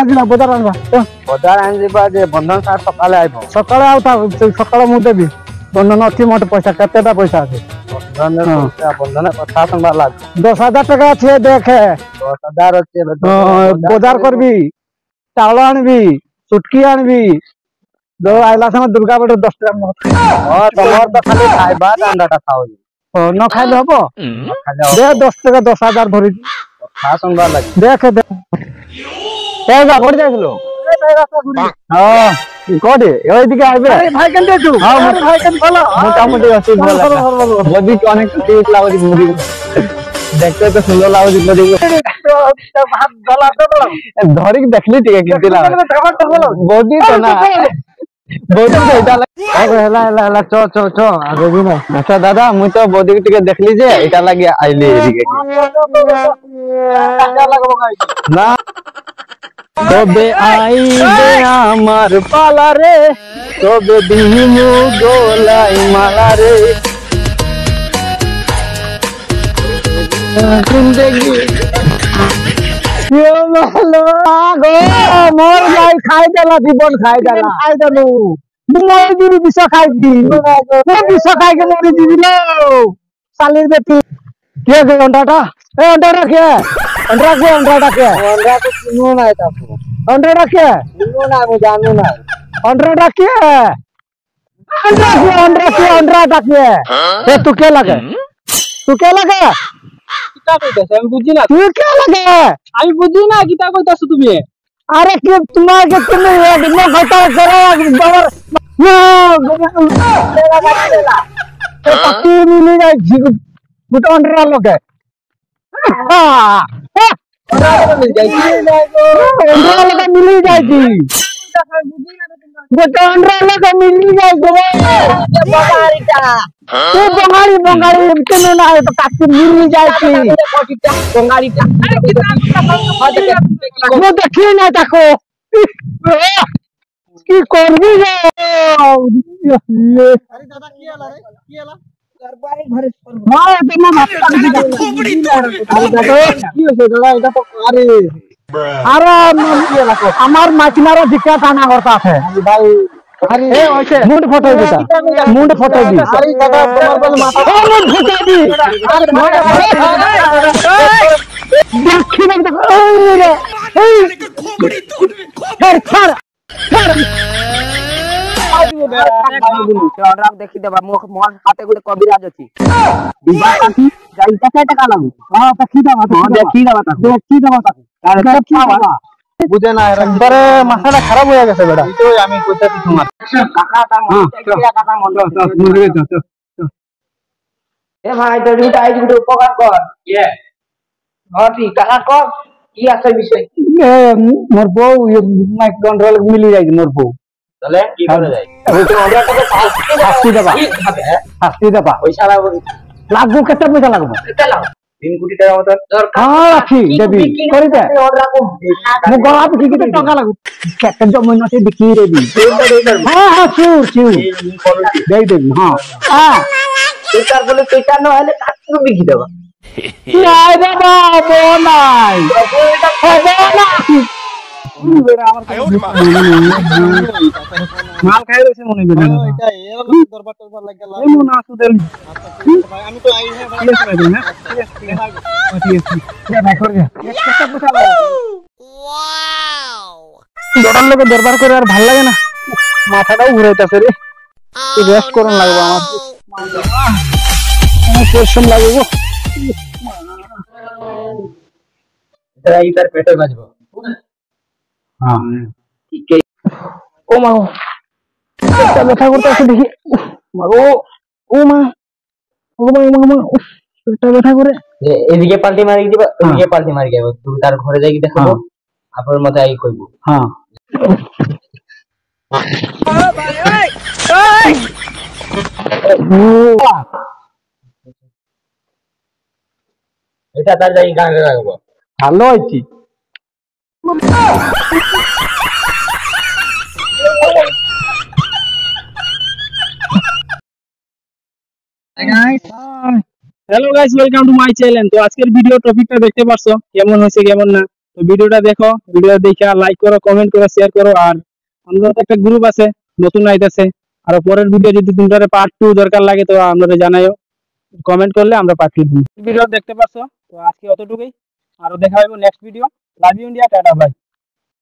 ଯିବା ବଜାର ଆଣିବା ବଜାର ଆଣିଯିବା ଯେ ବନ୍ଧନ ସାର୍ ସକାଳେ ଆଇବ ସକାଳେ ଆଉ ସକାଳେ ମୁଁ ଦେବି ବନ୍ଧନ ଅଛି ମୋଟେ ପଇସା କେତେଟା ପଇସା ଅଛି ବନ୍ଧନ କଥା ଶୁଣିବାର ଲାଗୁଛି 10,000 ଟଙ୍କା ଅଛି ଦେଖେ 10,000 ଅଛି ବଜାର କରିବି ଚାଉଳ ଆଣିବି ସୁଟକି ଆଣିବି ଆଇଲା ସମୟ ଦୁର୍ଗା ପଟେ 10 ଟଙ୍କା ତମର ତ ଖାଲି ଖାଇବା ଦାଣ୍ଡାଟା ଖାଉଛି ନ ଖାଇଲେ ହବ ଦେ 10 ଟଙ୍କା 10,000 ଧରିଛି କଥା ଶୁଣିବାର ଲାଗି ଦେଖେ କୋଉଠି ଯାଇଥିଲୁ କୋଉଠି ଏଇଠିକି ଆଇବେ ଭାଇ କେମିତି ଅଛୁ ଭାଇ କେମିତି ଭଲ মোটামুটি আছি বডি অনেক লাগুଛି মুড়ি দেখতে তো সুন্দর লাগুଛି বডি ধরিକି ଦେଖିଲି ଟିକେ କେମିତି ଲାଗୁଛି ବଡି ତ ନା ବଡି ତ ଏଇଟା ହେଲା ଚ ଆଗ ବି ନା ଆଚ୍ଛା ଦାଦା ମୁଁ ତ ବଡି ଟିକେ ଦେଖିଲି ଯେ ଏଇଟା ଲାଗି ଆଇଲି ଟିକେ না তবে আইবে আমার পালা রে তবে দিমু গোলাই মালা রে জিন্দেগি মোর ভাই খাই দেলা জীবন খাই দেলু মই দিবি বিষ খাইছি বিষ খাইকে মরি দিবি লো শালির বেটি কে অন্ডাটা অন্ডাটা কে অন্ডাটা কে চিনো নাই তাকে অন্ডাটা কে চিনো না আমি জানো না অন্ডাটা কে অন্ডাটা কে তু কে লাগে কিতা কইতাছ আমি বুঝি না তুই কে লাগে আমি বুঝি না কিতা কইতাছ তুমি আরে কি তোমাকে তুমি একদম কথা করে বাবার পাখি মিলে যায় গোটা অন্ডাটা লোকে মিলি যাইছি গোটা অন্ডাটা মিলি যাই বঙ্গালী কেন না কাকি মিলি যাইছি দেখি না তাকে কি করবি আমার মাছিনারা দিকা টানা করতে আছে ভাই মুন্ড ফটাই দিতা মুন্ড ফটাই দি দেখি দেবা মোর হাতে গোটে কবিরাজ আছে দিবা পাখি যাইতা টাকা লাগু দেখি দেবা বুঝে না একবারে মাথাটা খারাপ হয়ে গেছে বেটা এটাই আমি কইতাছি তোমার কাকাটা এ ভাই তো দুটো আইডি গুলো উপকার কর তুই কাকা কর কি আছে বিষয় মোর বউ মাইক কন্ট্রোল মিলি যায় মোর বউ তাহলে কি করে যায় শাস্তি দেবা পয়সা লাগবে লাগবো কেতে পয়সা লাগবো 3 কোটি টাকা মত দরকার রাখি দেবি করে দে মু গলা বিক্রি করতে টাকা লাগবে কেতে জমি নতে বিক্রি দেবি হ্যাঁ চুর দেই দেবি হ্যাঁ তুই বলে তুই না হলে কাটু বিক্রি দেবা নাই রে বাবা নাই মাল খাই রয়েছে মনে করি এটা এরকম দরবার টরবার লাগা এই মন আসু দেন ভাই আমি তো আই হ্যাঁ ঠিক আছে ভাই না ঠিক আছে ভাই করে দে একটা পয়সা লাগে ওয়াও দরবার লোকে দরবার করে আর ভালো লাগে না মাথাটাও ঘুরাইতাছে রে রেস্ট করন লাগবে আমার পরিশ্রম লাগবে এটা ইতার পেটে বাজবো হ্যাঁ ঠিক ও মা একটা ব্যথা করতে আছে দেখি ও মা পেটটা ব্যথা করে এদিকে পাল্টি মারি দিবা ওদিকে পাল্টি মারি যাবো তুই তার ঘরে যাই দেখাবো আপনার মতে আই কইব হ্যাঁ এটা তার যাই গানে রাখবো ভালো হইছি hello guys welcome to my channel. তো আজকের ভিডিও টপিকটা দেখতে পারছো কেমন হয়েছে কেমন না তো ভিডিওটা দেখো, ভিডিও দেখে লাইক করো, কমেন্ট করো, শেয়ার করো। আর আমাদের তো একটা গ্রুপ আছে নতুন আইতেছে, আর পরের ভিডিও যদি তোমরা পার্ট 2 দরকার লাগে তো আমরা জানাইও, কমেন্ট করলে আমরা পার্ট 2 দিব। ভিডিও দেখতে পাচ্ছ, তো আজকে অতটুকুই, আরো দেখা হবে next video. Love you India, tata by.